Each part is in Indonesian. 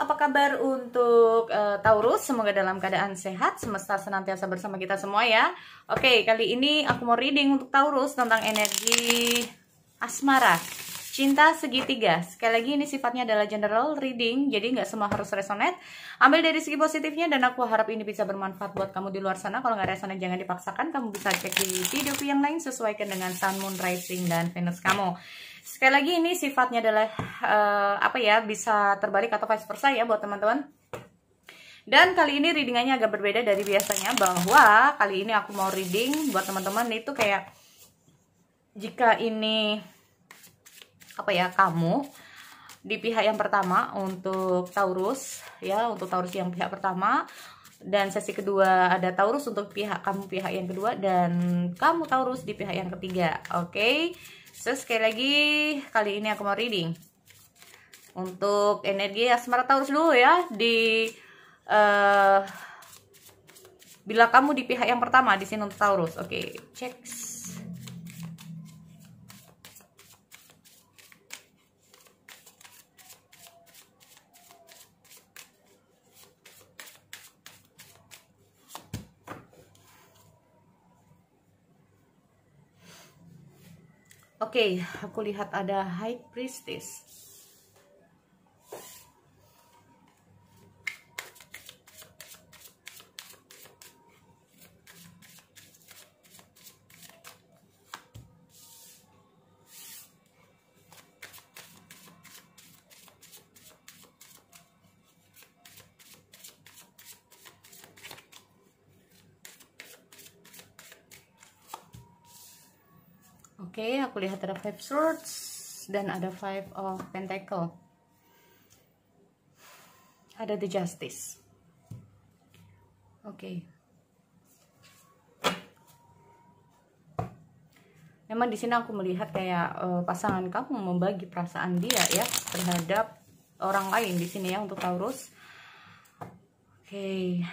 apa kabar untuk Taurus? Semoga dalam keadaan sehat, semesta senantiasa bersama kita semua ya. Oke, kali ini aku mau reading untuk Taurus tentang energi asmara, cinta segitiga. Sekali lagi ini sifatnya adalah general reading, jadi nggak semua harus resonate. Ambil dari segi positifnya dan aku harap ini bisa bermanfaat buat kamu di luar sana. Kalau nggak resonate jangan dipaksakan, kamu bisa cek di video yang lain sesuaikan dengan Sun, Moon, Rising, dan Venus kamu. Sekali lagi ini sifatnya adalah bisa terbalik atau vice versa ya buat teman-teman. Dan kali ini readingannya agak berbeda dari biasanya, bahwa kali ini aku mau reading buat teman-teman itu kayak jika ini kamu di pihak yang pertama untuk Taurus ya, untuk Taurus yang pihak pertama, dan sesi kedua ada Taurus untuk kamu pihak yang kedua, dan kamu Taurus di pihak yang ketiga. Oke. So, sekali lagi kali ini aku mau reading untuk energi asmara Taurus dulu ya, bila kamu di pihak yang pertama di sini untuk Taurus. Oke, cek. Oke, aku lihat ada High Priestess. Oke, aku lihat ada Five Swords dan ada Five of Pentacle. Ada The Justice. Oke. Memang di sini aku melihat kayak pasangan kamu membagi perasaan dia ya terhadap orang lain di sini ya untuk Taurus. Oke.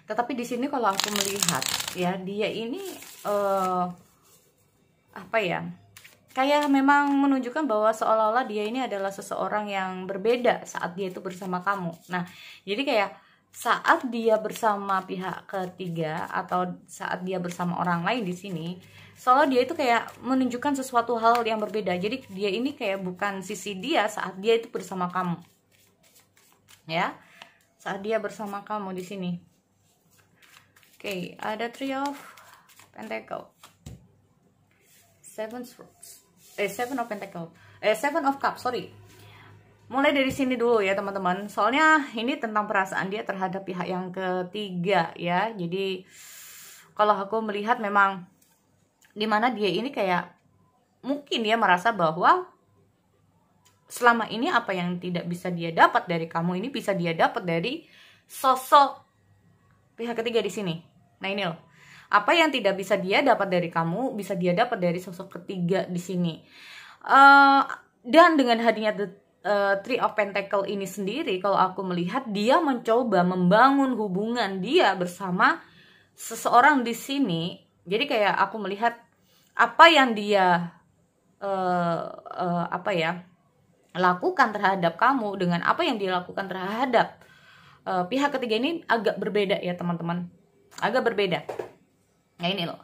Tetapi di sini kalau aku melihat ya, dia ini kayak memang menunjukkan bahwa seolah-olah dia ini adalah seseorang yang berbeda saat dia itu bersama kamu. Nah, jadi kayak saat dia bersama pihak ketiga atau saat dia bersama orang lain di sini, seolah dia itu kayak menunjukkan sesuatu hal yang berbeda. Jadi dia ini kayak bukan sisi dia saat dia itu bersama kamu. Ya. Saat dia bersama kamu di sini. Oke, ada Three of Pentacle. Seven of Pentacle. Seven of Cups, sorry. Mulai dari sini dulu ya teman-teman. Soalnya ini tentang perasaan dia terhadap pihak yang ketiga ya. Jadi kalau aku melihat memang dimana dia ini kayak mungkin dia merasa bahwa selama ini apa yang tidak bisa dia dapat dari kamu ini bisa dia dapat dari sosok pihak ketiga di sini. Nah ini loh, apa yang tidak bisa dia dapat dari kamu bisa dia dapat dari sosok ketiga di sini. Dan dengan hadirnya Three of Pentacle ini sendiri, kalau aku melihat dia mencoba membangun hubungan dia bersama seseorang di sini. Jadi kayak aku melihat apa yang dia lakukan terhadap kamu dengan apa yang dia lakukan terhadap pihak ketiga ini agak berbeda ya teman-teman, agak berbeda. Nah ini loh,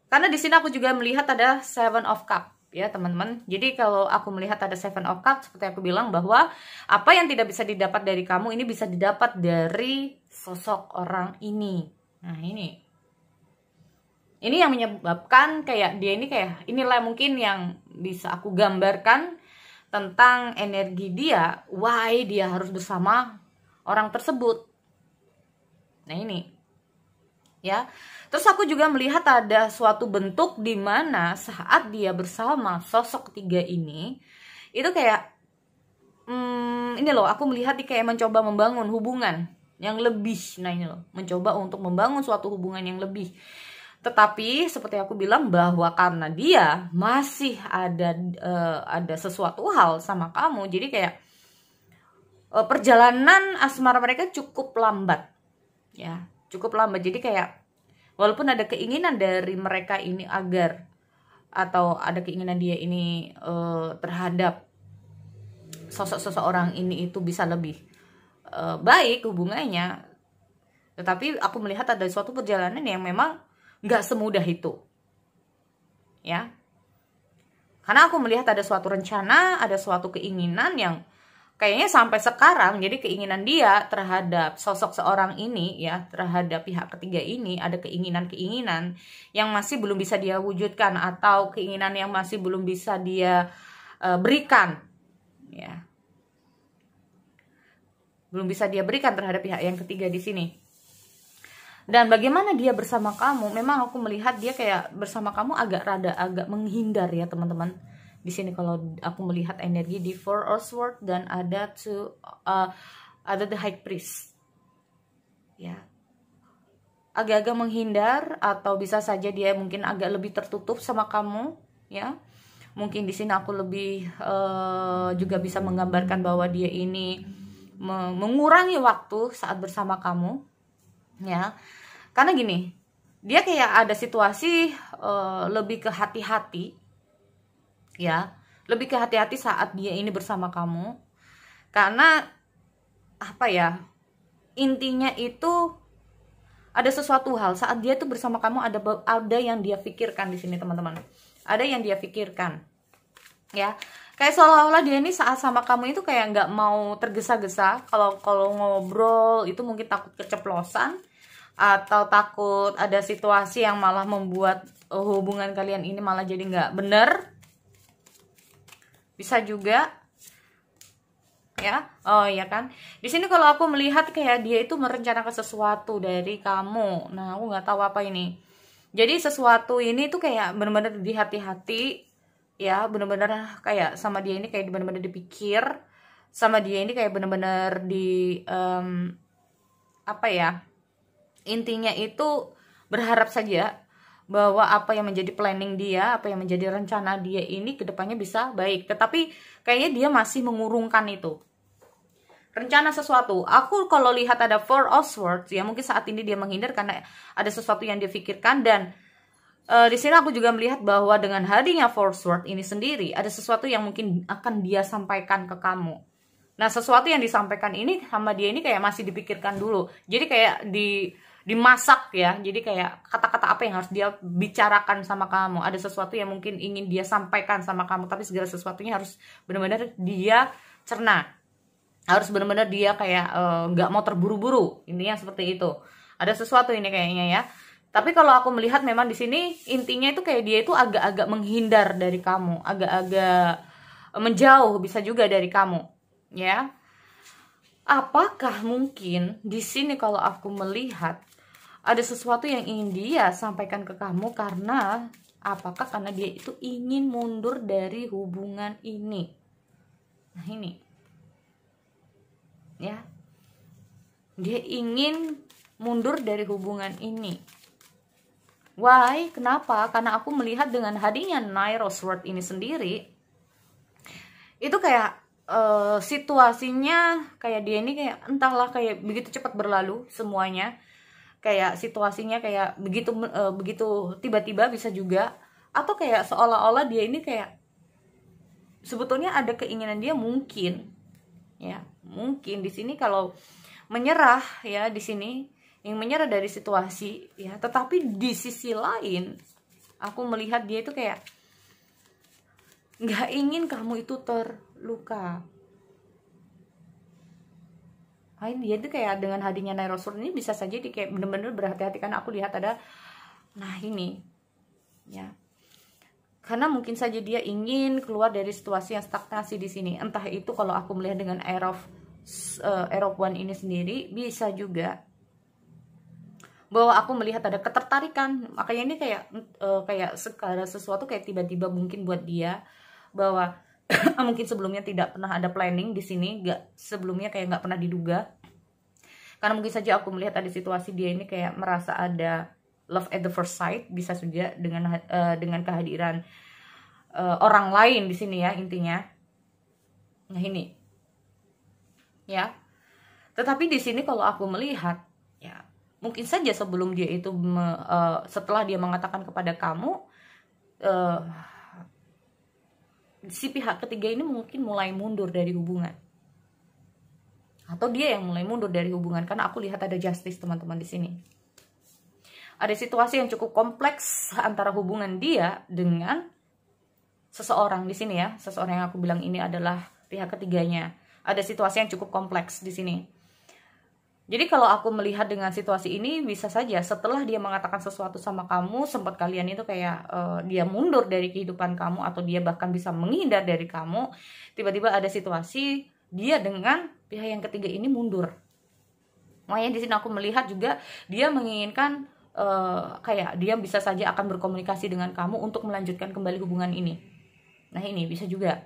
karena di sini aku juga melihat ada Seven of Cup ya teman-teman. Jadi kalau aku melihat ada Seven of Cup, seperti aku bilang bahwa apa yang tidak bisa didapat dari kamu ini bisa didapat dari sosok orang ini. Nah ini yang menyebabkan kayak dia ini kayak inilah mungkin yang bisa aku gambarkan tentang energi dia, why dia harus bersama orang tersebut. Nah ini ya. Terus aku juga melihat ada suatu bentuk di mana saat dia bersama sosok ketiga ini itu kayak ini loh, aku melihat dia kayak mencoba membangun hubungan yang lebih. Nah ini loh, mencoba untuk membangun suatu hubungan yang lebih. Tetapi seperti aku bilang bahwa karena dia masih ada sesuatu hal sama kamu, jadi kayak perjalanan asmara mereka cukup lambat ya, cukup lambat. Jadi kayak walaupun ada keinginan dari mereka ini agar, atau ada keinginan dia ini terhadap sosok seseorang ini itu bisa lebih baik hubungannya. Tetapi aku melihat ada suatu perjalanan yang memang nggak semudah itu, ya. Karena aku melihat ada suatu rencana, ada suatu keinginan yang kayaknya sampai sekarang, jadi keinginan dia terhadap sosok seorang ini, ya, terhadap pihak ketiga ini, ada keinginan-keinginan yang masih belum bisa dia wujudkan, atau keinginan yang masih belum bisa dia berikan, ya, belum bisa dia berikan terhadap pihak yang ketiga di sini. Dan bagaimana dia bersama kamu, memang aku melihat dia kayak bersama kamu agak menghindar, ya teman-teman. Di sini kalau aku melihat energi di Four of Swords dan ada the High Priest, ya, agak-agak menghindar, atau bisa saja dia mungkin agak lebih tertutup sama kamu, ya. Mungkin di sini aku lebih juga bisa menggambarkan bahwa dia ini mengurangi waktu saat bersama kamu, ya. Karena gini, dia kayak ada situasi lebih ke hati-hati, ya, lebih ke hati-hati saat dia ini bersama kamu. Karena apa ya, intinya itu ada sesuatu hal saat dia itu bersama kamu, ada yang dia pikirkan di sini teman-teman, ada yang dia pikirkan, ya. Kayak seolah-olah dia ini saat sama kamu itu kayak nggak mau tergesa-gesa. Kalau ngobrol itu mungkin takut keceplosan, atau takut ada situasi yang malah membuat hubungan kalian ini malah jadi nggak bener. Bisa juga, ya. Oh ya kan, di sini kalau aku melihat kayak dia itu merencanakan sesuatu dari kamu. Nah, aku nggak tahu apa ini. Jadi sesuatu ini tuh kayak bener-bener di hati-hati, ya, bener-bener kayak sama dia ini kayak bener-bener dipikir, sama dia ini kayak bener-bener di apa ya, intinya itu berharap saja bahwa apa yang menjadi planning dia, apa yang menjadi rencana dia ini kedepannya bisa baik. Tetapi kayaknya dia masih mengurungkan itu, rencana sesuatu. Aku kalau lihat ada Four of Swords, ya mungkin saat ini dia menghindar karena ada sesuatu yang dia pikirkan. Dan di sini aku juga melihat bahwa dengan hadirnya Four Swords ini sendiri, ada sesuatu yang mungkin akan dia sampaikan ke kamu. Nah, sesuatu yang disampaikan ini sama dia ini kayak masih dipikirkan dulu. Jadi kayak dimasak, ya. Jadi kayak kata-kata apa yang harus dia bicarakan sama kamu. Ada sesuatu yang mungkin ingin dia sampaikan sama kamu, tapi segala sesuatunya harus benar-benar dia cerna. Harus benar-benar dia kayak nggak mau terburu-buru. Intinya seperti itu. Ada sesuatu ini kayaknya, ya. Tapi kalau aku melihat memang di sini intinya itu kayak dia itu agak-agak menghindar dari kamu, agak-agak menjauh bisa juga dari kamu, ya. Apakah mungkin di sini kalau aku melihat ada sesuatu yang ingin dia sampaikan ke kamu, karena apakah karena dia itu ingin mundur dari hubungan ini? Nah, ini, ya, dia ingin mundur dari hubungan ini. Why? Kenapa? Karena aku melihat dengan hadirnya Nine of Swords ini sendiri, itu kayak situasinya kayak dia ini kayak entahlah kayak begitu cepat berlalu semuanya. Kayak situasinya kayak begitu tiba-tiba bisa juga, atau kayak seolah-olah dia ini kayak sebetulnya ada keinginan dia mungkin, ya, mungkin di sini kalau menyerah, ya, di sini yang menyerah dari situasi, ya. Tetapi di sisi lain aku melihat dia itu kayak nggak ingin kamu itu terluka. Dia itu kayak dengan hadirnya Nine of Swords ini bisa saja dia kayak bener-bener berhati-hati, karena aku lihat ada, nah ini, ya, karena mungkin saja dia ingin keluar dari situasi yang stagnasi di sini. Entah itu kalau aku melihat dengan Air of One ini sendiri, bisa juga bahwa aku melihat ada ketertarikan. Makanya ini kayak segala sesuatu kayak tiba-tiba mungkin buat dia, bahwa mungkin sebelumnya tidak pernah ada planning di sini, sebelumnya kayak nggak pernah diduga. Karena mungkin saja aku melihat ada situasi dia ini kayak merasa ada love at the first sight, bisa saja dengan kehadiran orang lain di sini, ya, intinya. Nah, ini, ya. Tetapi di sini kalau aku melihat, ya, mungkin saja sebelum dia itu setelah dia mengatakan kepada kamu, si pihak ketiga ini mungkin mulai mundur dari hubungan. Atau dia yang mulai mundur dari hubungan, karena aku lihat ada justice teman-teman di sini. Ada situasi yang cukup kompleks antara hubungan dia dengan seseorang di sini ya. Seseorang yang aku bilang ini adalah pihak ketiganya. Ada situasi yang cukup kompleks di sini. Jadi kalau aku melihat dengan situasi ini, bisa saja setelah dia mengatakan sesuatu sama kamu, sempat kalian itu kayak dia mundur dari kehidupan kamu, atau dia bahkan bisa menghindar dari kamu. Tiba-tiba ada situasi dia dengan pihak yang ketiga ini mundur. Makanya di sini aku melihat juga dia menginginkan kayak dia bisa saja akan berkomunikasi dengan kamu untuk melanjutkan kembali hubungan ini. Nah ini bisa juga.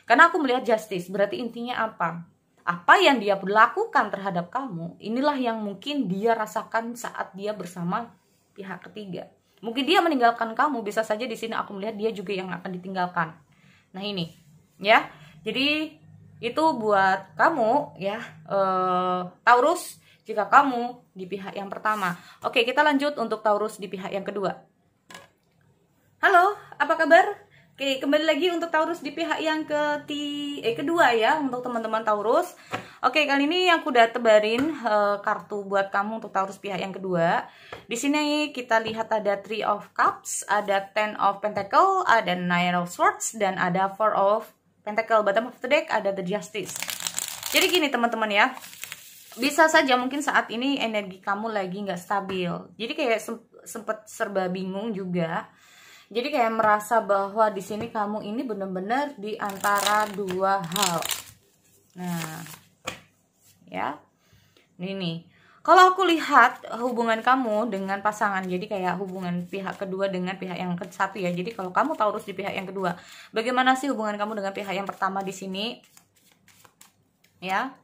Karena aku melihat justice, berarti intinya apa? Apa yang dia lakukan terhadap kamu, inilah yang mungkin dia rasakan saat dia bersama pihak ketiga. Mungkin dia meninggalkan kamu, bisa saja di sini aku melihat dia juga yang akan ditinggalkan. Nah ini, ya. Jadi itu buat kamu, ya, Taurus, jika kamu di pihak yang pertama. Oke, kita lanjut untuk Taurus di pihak yang kedua. Halo, apa kabar? Oke, kembali lagi untuk Taurus di pihak yang kedua ya, untuk teman-teman Taurus. Oke, kali ini aku udah tebarin kartu buat kamu untuk Taurus pihak yang kedua. Di sini kita lihat ada Three of Cups, ada Ten of Pentacle, ada Nine of Swords, dan ada Four of Pentacle. Bottom of the deck ada The Justice. Jadi gini teman-teman ya, bisa saja mungkin saat ini energi kamu lagi nggak stabil. Jadi kayak sempet serba bingung juga. Jadi kayak merasa bahwa di sini kamu ini benar-benar di antara dua hal. Nah, ya, ini. Kalau aku lihat hubungan kamu dengan pasangan, jadi kayak hubungan pihak kedua dengan pihak yang satu ya. Jadi kalau kamu Taurus di pihak yang kedua, bagaimana sih hubungan kamu dengan pihak yang pertama di sini? Ya,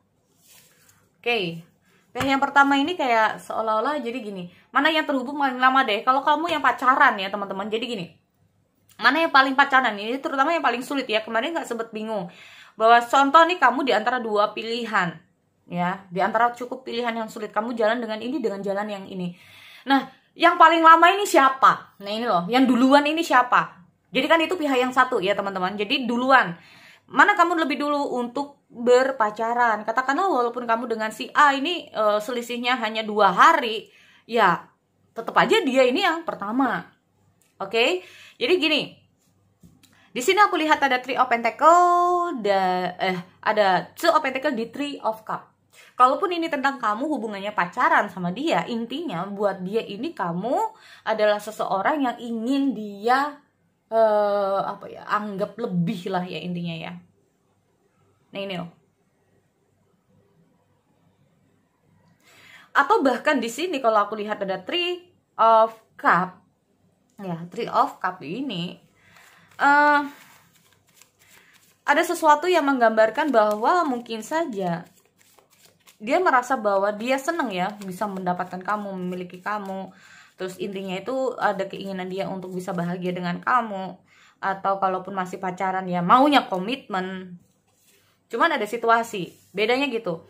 oke. Pihak yang pertama ini kayak seolah-olah jadi gini, mana yang terhubung paling lama deh. Kalau kamu yang pacaran ya teman-teman, jadi gini, mana yang paling pacaran, ini terutama yang paling sulit ya. Kemarin nggak sempet bingung bahwa contoh nih kamu di antara dua pilihan ya, di antara cukup pilihan yang sulit, kamu jalan dengan ini dengan jalan yang ini. Nah, yang paling lama ini siapa? Nah ini loh, yang duluan ini siapa? Jadi kan itu pihak yang satu ya teman-teman. Jadi duluan, mana kamu lebih dulu untuk berpacaran? Katakanlah walaupun kamu dengan si A ini selisihnya hanya 2 hari, ya tetap aja dia ini yang pertama. Oke, jadi gini, di sini aku lihat ada Three of Pentacle, ada Two of Pentacle di Three of Cup. Kalaupun ini tentang kamu hubungannya pacaran sama dia, intinya buat dia ini kamu adalah seseorang yang ingin dia anggap lebih lah ya intinya ya. Nah ini loh. Atau bahkan di sini kalau aku lihat ada Three of Cup, ya Three of Cup ini ada sesuatu yang menggambarkan bahwa mungkin saja dia merasa bahwa dia senang ya bisa mendapatkan kamu, memiliki kamu. Terus intinya itu ada keinginan dia untuk bisa bahagia dengan kamu. Atau kalaupun masih pacaran ya maunya komitmen. Cuman ada situasi, bedanya gitu.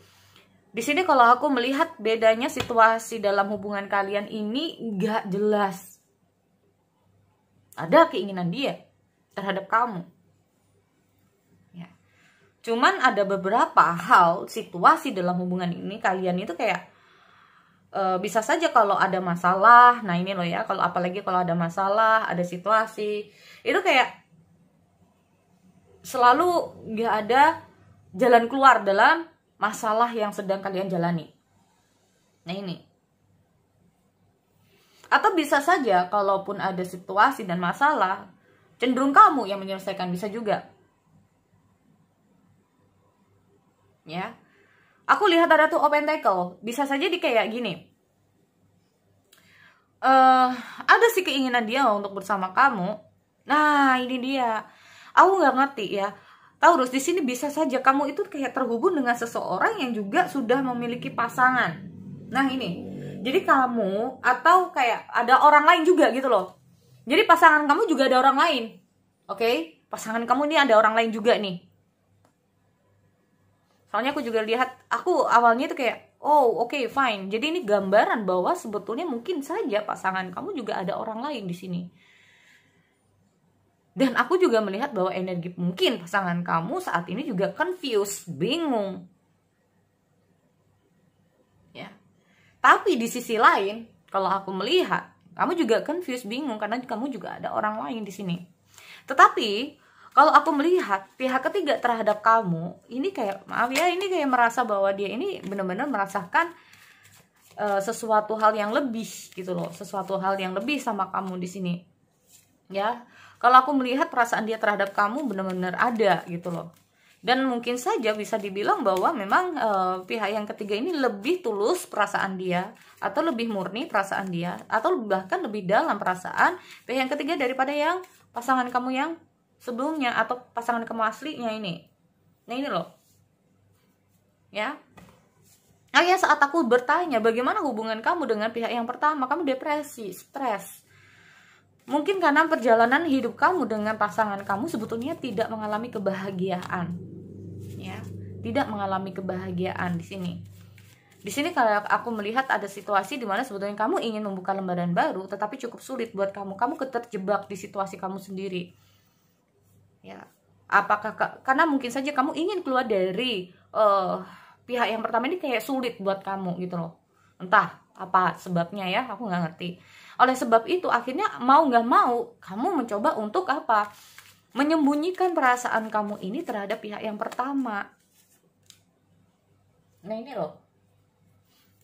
Di sini kalau aku melihat bedanya situasi dalam hubungan kalian ini nggak jelas. Ada keinginan dia terhadap kamu. Ya. Cuman ada beberapa hal, situasi dalam hubungan ini kalian itu kayak bisa saja kalau ada masalah. Nah ini loh ya, kalau apalagi kalau ada masalah, ada situasi, itu kayak selalu nggak ada jalan keluar dalam masalah yang sedang kalian jalani. Nah ini. Atau bisa saja kalaupun ada situasi dan masalah, cenderung kamu yang menyelesaikan, bisa juga. Ya. Aku lihat ada Two of Pentacle, bisa saja di kayak gini. Ada sih keinginan dia untuk bersama kamu. Nah, ini dia. Aku nggak ngerti ya. Taurus, di sini bisa saja kamu itu kayak terhubung dengan seseorang yang juga sudah memiliki pasangan. Nah ini, jadi kamu atau kayak ada orang lain juga gitu loh. Jadi pasangan kamu juga ada orang lain, oke? Pasangan kamu ini ada orang lain juga nih. Soalnya aku juga lihat, aku awalnya itu kayak, oh oke, fine. Jadi ini gambaran bahwa sebetulnya mungkin saja pasangan kamu juga ada orang lain di sini. Dan aku juga melihat bahwa energi mungkin pasangan kamu saat ini juga confused, bingung. Ya. Tapi di sisi lain, kalau aku melihat, kamu juga confused, bingung karena kamu juga ada orang lain di sini. Tetapi kalau aku melihat pihak ketiga terhadap kamu, ini kayak, maaf ya, ini kayak merasa bahwa dia ini benar-benar merasakan sesuatu hal yang lebih gitu loh, sesuatu hal yang lebih sama kamu di sini. Ya, kalau aku melihat perasaan dia terhadap kamu benar-benar ada gitu loh. Dan mungkin saja bisa dibilang bahwa memang pihak yang ketiga ini lebih tulus perasaan dia, atau lebih murni perasaan dia, atau bahkan lebih dalam perasaan pihak yang ketiga daripada yang pasangan kamu yang sebelumnya atau pasangan kamu aslinya ini. Nah ini loh. Ya. Akhirnya saat aku bertanya bagaimana hubungan kamu dengan pihak yang pertama, kamu depresi, stres. Mungkin karena perjalanan hidup kamu dengan pasangan kamu sebetulnya tidak mengalami kebahagiaan. Ya, tidak mengalami kebahagiaan di sini. Di sini kalau aku melihat ada situasi di mana sebetulnya kamu ingin membuka lembaran baru, tetapi cukup sulit buat kamu. Kamu terjebak di situasi kamu sendiri. Ya, apakah karena mungkin saja kamu ingin keluar dari pihak yang pertama ini kayak sulit buat kamu gitu loh. Entah apa sebabnya ya, aku nggak ngerti. Oleh sebab itu akhirnya mau nggak mau kamu mencoba untuk apa? Menyembunyikan perasaan kamu ini terhadap pihak yang pertama. Nah ini loh.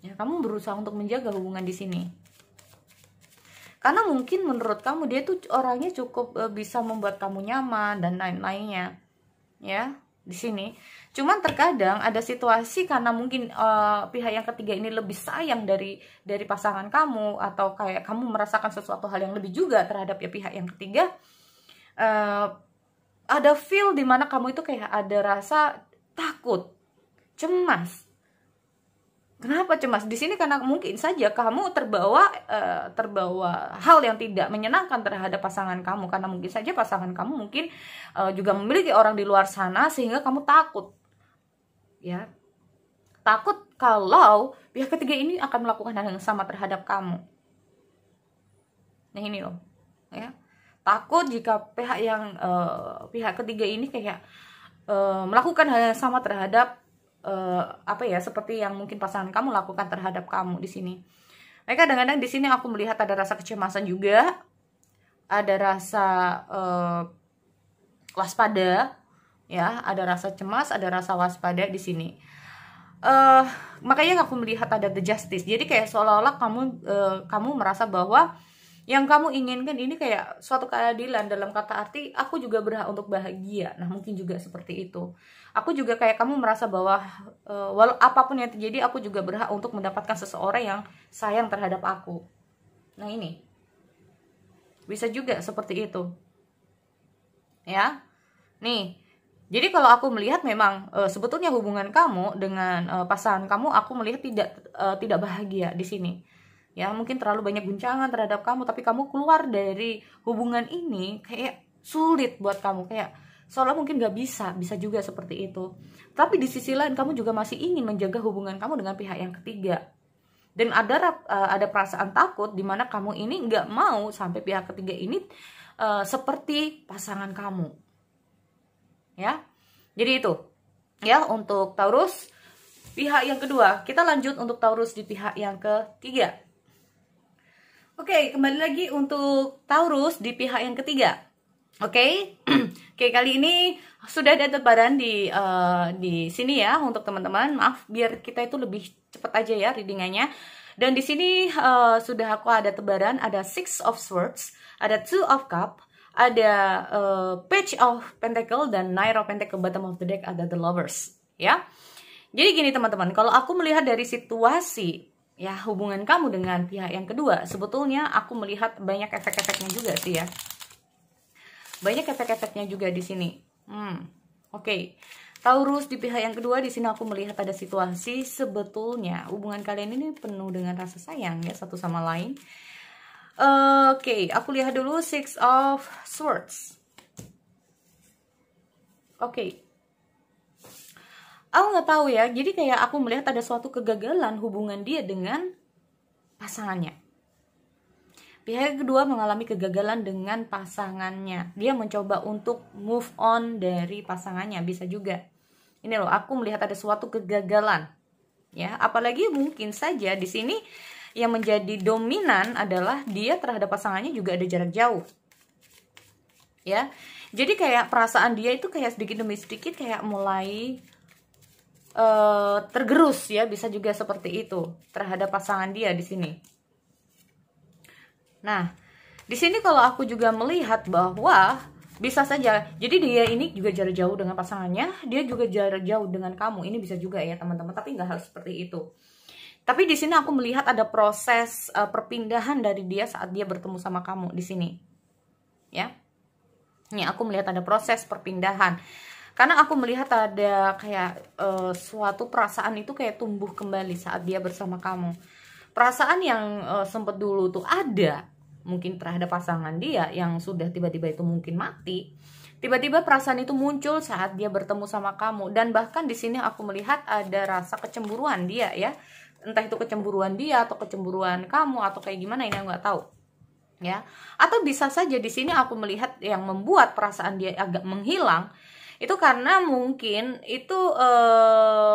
Ya, kamu berusaha untuk menjaga hubungan di sini. Karena mungkin menurut kamu dia tuh orangnya cukup bisa membuat kamu nyaman dan lain-lainnya. Ya, di sini. Cuman terkadang ada situasi karena mungkin pihak yang ketiga ini lebih sayang dari pasangan kamu, atau kayak kamu merasakan sesuatu hal yang lebih juga terhadap ya pihak yang ketiga. Ada feel dimana kamu itu kayak ada rasa takut, cemas. Kenapa cemas? Di sini karena mungkin saja kamu terbawa hal yang tidak menyenangkan terhadap pasangan kamu, karena mungkin saja pasangan kamu mungkin juga memiliki orang di luar sana sehingga kamu takut. Ya. Takut kalau pihak ketiga ini akan melakukan hal yang sama terhadap kamu. Nah, ini loh. Ya. Takut jika pihak ketiga ini kayak melakukan hal yang sama terhadap seperti yang mungkin pasangan kamu lakukan terhadap kamu di sini. Mereka kadang-kadang di sini aku melihat ada rasa kecemasan juga, ada rasa waspada, ya, ada rasa cemas, ada rasa waspada di sini. Makanya aku melihat ada the justice. Jadi kayak seolah-olah kamu merasa bahwa yang kamu inginkan ini kayak suatu keadilan, dalam kata arti aku juga berhak untuk bahagia. Nah mungkin juga seperti itu. Aku juga kayak kamu merasa bahwa walau apapun yang terjadi aku juga berhak untuk mendapatkan seseorang yang sayang terhadap aku. Nah ini bisa juga seperti itu. Ya. Nih. Jadi kalau aku melihat memang sebetulnya hubungan kamu dengan pasangan kamu, aku melihat tidak bahagia di sini. Ya, mungkin terlalu banyak guncangan terhadap kamu, tapi kamu keluar dari hubungan ini kayak sulit buat kamu, kayak seolah mungkin gak bisa juga seperti itu. Tapi di sisi lain kamu juga masih ingin menjaga hubungan kamu dengan pihak yang ketiga. Dan ada perasaan takut di mana kamu ini gak mau sampai pihak ketiga ini seperti pasangan kamu. Ya, jadi itu ya untuk Taurus pihak yang kedua. Kita lanjut untuk Taurus di pihak yang ketiga. Oke, kembali lagi untuk Taurus di pihak yang ketiga. Oke, kali ini sudah ada tebaran di sini ya untuk teman-teman. Maaf, biar kita itu lebih cepat aja ya readingannya. Dan di sini sudah aku ada tebaran, ada Six of Swords, ada Two of Cup, ada Page of Pentacle, dan Knight of Pentacle. Bottom of the deck ada The Lovers. Ya, jadi gini teman-teman, kalau aku melihat dari situasi ya hubungan kamu dengan pihak yang kedua, sebetulnya aku melihat banyak efek-efeknya juga sih ya. Banyak efek-efeknya juga di sini. Oke. Taurus di pihak yang kedua, di sini aku melihat ada situasi sebetulnya hubungan kalian ini penuh dengan rasa sayang ya satu sama lain. Oke, aku lihat dulu Six of Swords. Oke. Aku nggak tahu ya, jadi kayak aku melihat ada suatu kegagalan hubungan dia dengan pasangannya. Pihak yang kedua mengalami kegagalan dengan pasangannya. Dia mencoba untuk move on dari pasangannya, bisa juga. Ini loh, aku melihat ada suatu kegagalan. Ya, apalagi mungkin saja di sini yang menjadi dominan adalah dia terhadap pasangannya juga ada jarak jauh. Ya. Jadi kayak perasaan dia itu kayak sedikit demi sedikit kayak mulai tergerus ya, bisa juga seperti itu terhadap pasangan dia di sini. Nah, di sini kalau aku juga melihat bahwa bisa saja, jadi dia ini juga jarak jauh dengan pasangannya, dia juga jarak jauh dengan kamu. Ini bisa juga ya teman-teman, tapi nggak harus seperti itu. Tapi di sini aku melihat ada proses perpindahan dari dia saat dia bertemu sama kamu di sini. Ya. Ini aku melihat ada proses perpindahan. Karena aku melihat ada kayak suatu perasaan itu kayak tumbuh kembali saat dia bersama kamu. Perasaan yang sempat dulu tuh ada, mungkin terhadap pasangan dia yang sudah tiba-tiba itu mungkin mati. Tiba-tiba perasaan itu muncul saat dia bertemu sama kamu. Dan bahkan di sini aku melihat ada rasa kecemburuan dia ya. Entah itu kecemburuan dia atau kecemburuan kamu atau kayak gimana, ini aku nggak tahu. Ya. Atau bisa saja di sini aku melihat yang membuat perasaan dia agak menghilang itu karena mungkin itu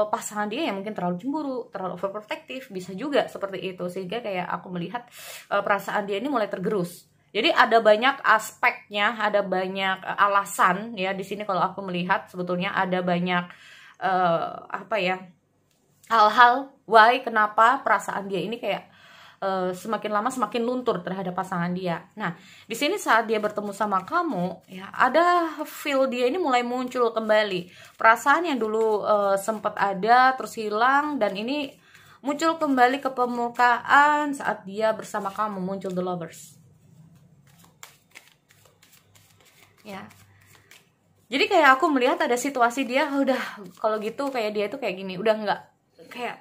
pasangan dia yang mungkin terlalu cemburu, terlalu overprotective, bisa juga seperti itu, sehingga kayak aku melihat perasaan dia ini mulai tergerus. Jadi ada banyak aspeknya, ada banyak alasan ya di sini kalau aku melihat sebetulnya ada banyak apa ya, hal-hal why kenapa perasaan dia ini kayak semakin lama semakin luntur terhadap pasangan dia. Nah, di sini saat dia bertemu sama kamu, ya ada feel dia ini mulai muncul kembali. Perasaan yang dulu sempat ada terus hilang dan ini muncul kembali ke permukaan saat dia bersama kamu, muncul the lovers. Ya. Jadi kayak aku melihat ada situasi dia udah kalau gitu kayak dia itu kayak gini, udah nggak kayak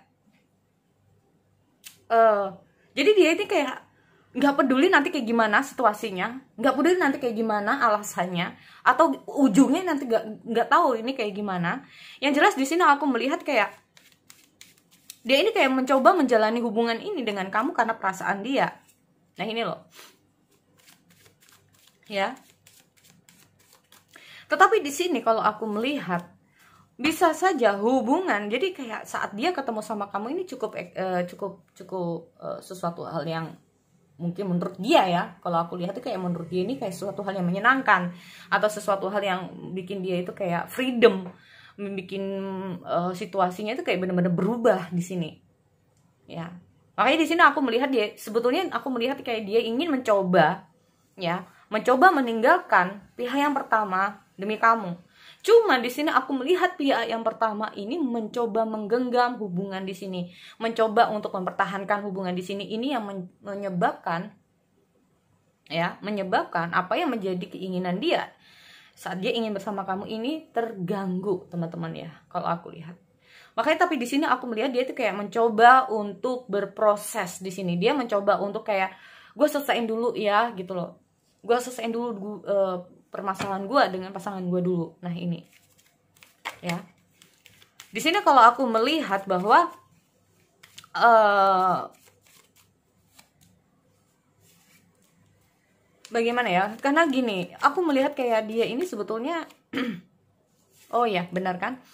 jadi dia ini kayak nggak peduli nanti kayak gimana situasinya, nggak peduli nanti kayak gimana alasannya, atau ujungnya nanti nggak tahu ini kayak gimana. Yang jelas di sini aku melihat kayak dia ini kayak mencoba menjalani hubungan ini dengan kamu karena perasaan dia. Nah ini loh, ya. Tetapi di sini kalau aku melihat bisa saja hubungan, jadi kayak saat dia ketemu sama kamu ini cukup sesuatu hal yang mungkin menurut dia ya, kalau aku lihat itu kayak menurut dia ini kayak sesuatu hal yang menyenangkan atau sesuatu hal yang bikin dia itu kayak freedom, bikin situasinya itu kayak benar-benar berubah di sini ya. Makanya di sini aku melihat dia sebetulnya aku melihat kayak dia ingin mencoba ya, mencoba meninggalkan pihak yang pertama demi kamu. Cuma di sini aku melihat pihak yang pertama ini mencoba menggenggam hubungan di sini, mencoba untuk mempertahankan hubungan di sini. Ini yang menyebabkan apa yang menjadi keinginan dia saat dia ingin bersama kamu ini terganggu, teman-teman ya. Kalau aku lihat, makanya tapi di sini aku melihat dia itu kayak mencoba untuk berproses di sini. Dia mencoba untuk kayak gue selesaiin dulu ya gitu loh. Gue selesaiin dulu permasalahan gue dengan pasangan gue dulu. Nah ini ya, di sini kalau aku melihat bahwa bagaimana ya, karena gini aku melihat kayak dia ini sebetulnya oh ya benar kan,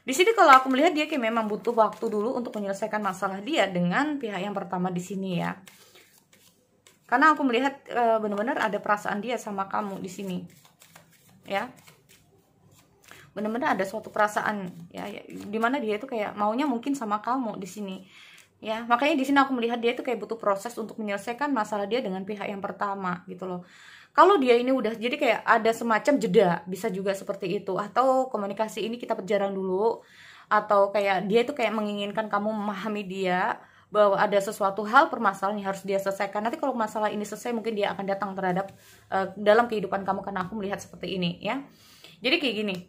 di sini kalau aku melihat dia kayak memang butuh waktu dulu untuk menyelesaikan masalah dia dengan pihak yang pertama di sini ya. Karena aku melihat benar-benar ada perasaan dia sama kamu di sini, ya. Benar-benar ada suatu perasaan, ya, dimana dia itu kayak maunya mungkin sama kamu di sini, ya. Makanya di sini aku melihat dia itu kayak butuh proses untuk menyelesaikan masalah dia dengan pihak yang pertama, gitu loh. Kalau dia ini udah jadi kayak ada semacam jeda, bisa juga seperti itu. Atau komunikasi ini kita berjalan dulu, atau kayak dia itu kayak menginginkan kamu memahami dia bahwa ada sesuatu hal permasalahan yang harus dia selesaikan. Nanti kalau masalah ini selesai mungkin dia akan datang terhadap dalam kehidupan kamu, karena aku melihat seperti ini ya. Jadi kayak gini.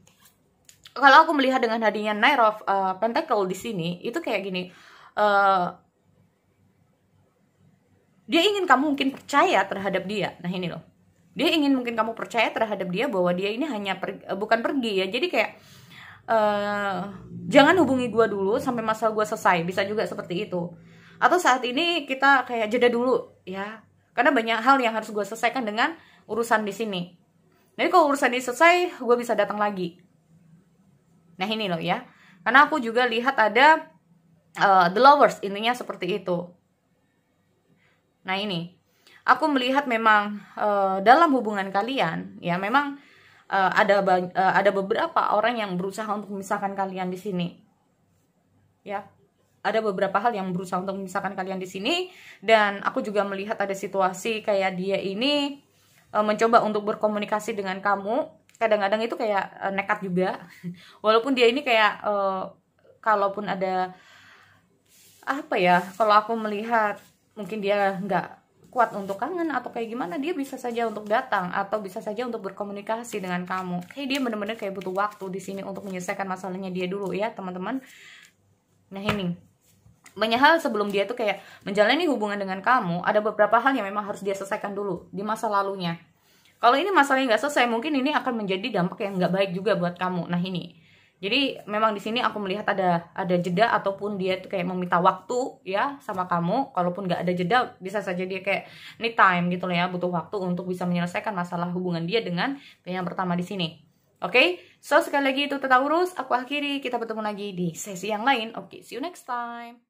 Kalau aku melihat dengan hadirnya Knight of Pentacle di sini, itu kayak gini. Dia ingin kamu mungkin percaya terhadap dia. Nah, ini loh. Dia ingin mungkin kamu percaya terhadap dia bahwa dia ini hanya bukan pergi ya. Jadi kayak jangan hubungi gue dulu sampai masalah gue selesai. Bisa juga seperti itu. Atau saat ini kita kayak jeda dulu ya, Karena banyak hal yang harus gue selesaikan dengan urusan di sini. Jadi kalau urusan ini selesai, gue bisa datang lagi. Nah ini loh ya. Karena aku juga lihat ada the lovers, intinya seperti itu. Nah ini, aku melihat memang dalam hubungan kalian, ya memang ada beberapa orang yang berusaha untuk memisahkan kalian di sini. Ya, ada beberapa hal yang berusaha untuk memisahkan kalian di sini, dan aku juga melihat ada situasi kayak dia ini mencoba untuk berkomunikasi dengan kamu. Kadang-kadang itu kayak nekat juga, walaupun dia ini kayak kalaupun ada apa ya, kalau aku melihat mungkin dia nggak kuat untuk kangen atau kayak gimana, dia bisa saja untuk datang atau bisa saja untuk berkomunikasi dengan kamu. Kayak dia bener-bener kayak butuh waktu di sini untuk menyelesaikan masalahnya dia dulu ya teman-teman. Nah ini, banyak hal sebelum dia tuh kayak menjalani hubungan dengan kamu, ada beberapa hal yang memang harus dia selesaikan dulu di masa lalunya. Kalau ini masalahnya nggak selesai, mungkin ini akan menjadi dampak yang nggak baik juga buat kamu. Nah ini, jadi memang di sini aku melihat ada jeda ataupun dia tuh kayak meminta waktu ya sama kamu. Kalaupun nggak ada jeda, bisa saja dia kayak need time gitu loh ya, butuh waktu untuk bisa menyelesaikan masalah hubungan dia dengan yang pertama di sini. Oke, so sekali lagi itu Tata Urus, aku akhiri, kita bertemu lagi di sesi yang lain. Oke, see you next time.